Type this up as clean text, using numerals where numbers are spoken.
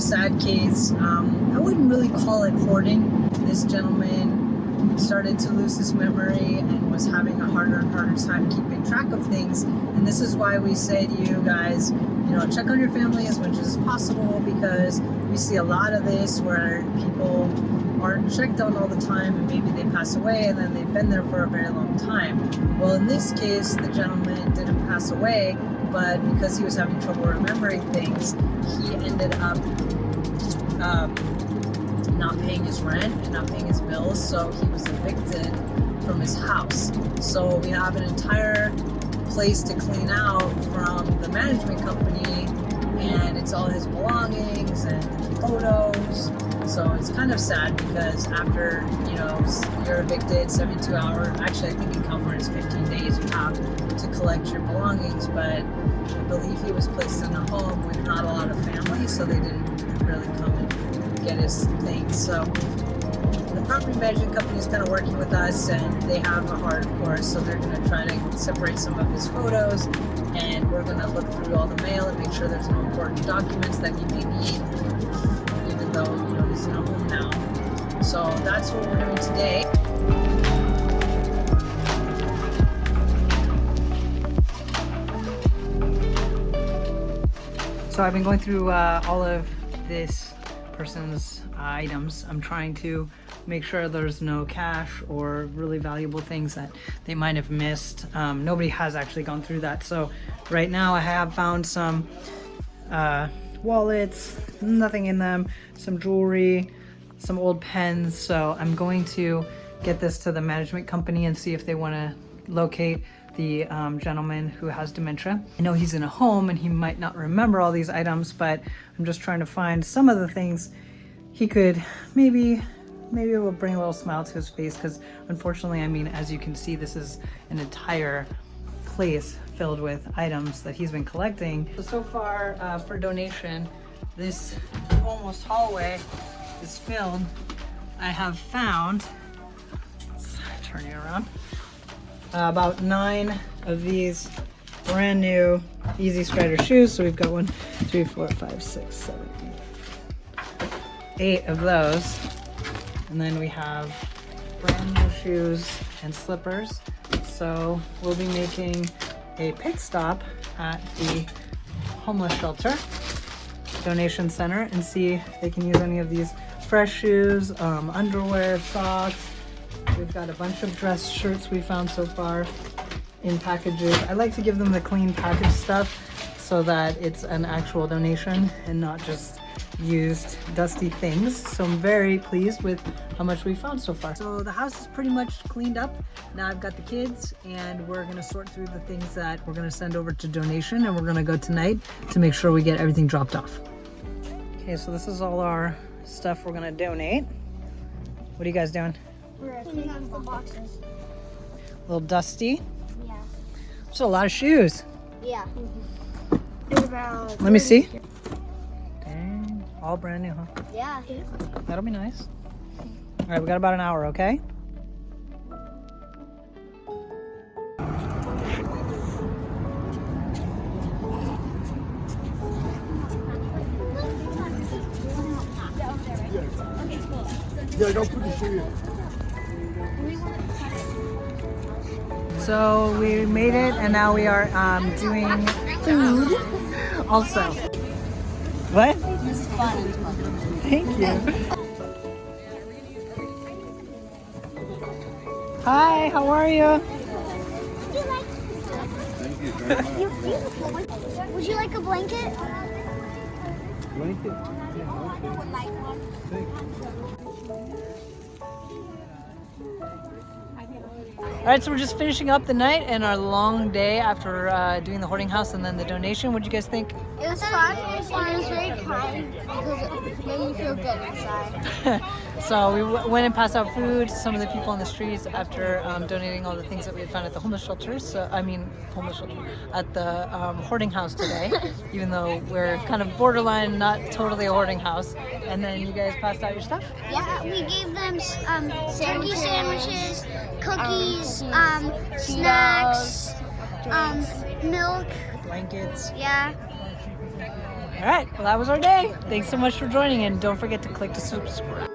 sad case. I wouldn't really call it hoarding. This gentleman started to lose his memory and was having a harder and harder time keeping track of things. And this is why we say to you guys, check on your family as much as possible, because we see a lot of this where people aren't checked on all the time and maybe they pass away and then they've been there for a very long time. Well, in this case, the gentleman didn't pass away, but because he was having trouble remembering things, he ended up not paying his rent and not paying his bills, so he was evicted from his house. So we have an entire place to clean out from the management company, and it's all his belongings and photos. So it's kind of sad because after, you're evicted 72 hours, actually I think in California it's 15 days you have to collect your belongings, but I believe he was placed in a home with not a lot of family, so they didn't really come and get his things. So the property management company is kind of working with us, and they have a heart, of course, so they're going to try to separate some of his photos, and we're going to look through all the mail and make sure there's no important documents that he may need, even though he's in a home now. So that's what we're doing today. So I've been going through all of this person's items. I'm trying to make sure there's no cash or really valuable things that they might have missed. Nobody has actually gone through that. So right now I have found some wallets, nothing in them, some jewelry, some old pens. So I'm going to get this to the management company and see if they want to locate the gentleman who has dementia. I know he's in a home and he might not remember all these items, but I'm just trying to find some of the things he could maybe it will bring a little smile to his face, because unfortunately, as you can see, this is an entire place filled with items that he's been collecting. So far for donation, this almost hallway is filled. I have found, let's turn you around, about 9 of these brand new Easy Strider shoes. So we've got 1, 2, 3, 4, 5, 6, 7, 8 of those. And then we have brand new shoes and slippers. So we'll be making a pit stop at the homeless shelter donation center and see if they can use any of these fresh shoes, underwear, socks. We've got a bunch of dress shirts we found so far in packages. I like to give them the clean package stuff so that it's an actual donation and not just used dusty things. So I'm very pleased with how much we found so far. So the house is pretty much cleaned up. Now I've got the kids, and we're going to sort through the things that we're going to send over to donation, and we're going to go tonight to make sure we get everything dropped off. Okay, so this is all our stuff we're going to donate. What are you guys doing? We're cleaning up the boxes. A little dusty. Yeah. There's a lot of shoes. Yeah. There's about... Let me see. Dang, all brand new, huh? Yeah. That'll be nice. All right, we got about an hour, okay? Yeah, don't put the shoe in. So we made it, and now we are doing food also. What? This is fun. Thank you. Hi, how are you? Thank you very much. You're beautiful. Would you like a blanket? Blanket? Yeah, okay. Would like one. Thank you. All right, so we're just finishing up the night and our long day after doing the hoarding house and then the donation. What did you guys think? It was fun, and it was very kind because it made me feel good inside. So we went and passed out food to some of the people on the streets after donating all the things that we had found at the homeless shelters. Homeless shelter at the hoarding house today, even though we're kind of borderline, not totally a hoarding house. And then you guys passed out your stuff? Yeah, we gave them turkey sandwiches, cookies, snacks, milk. Blankets. Yeah. All right. Well, that was our day. Thanks so much for joining, and don't forget to click to subscribe.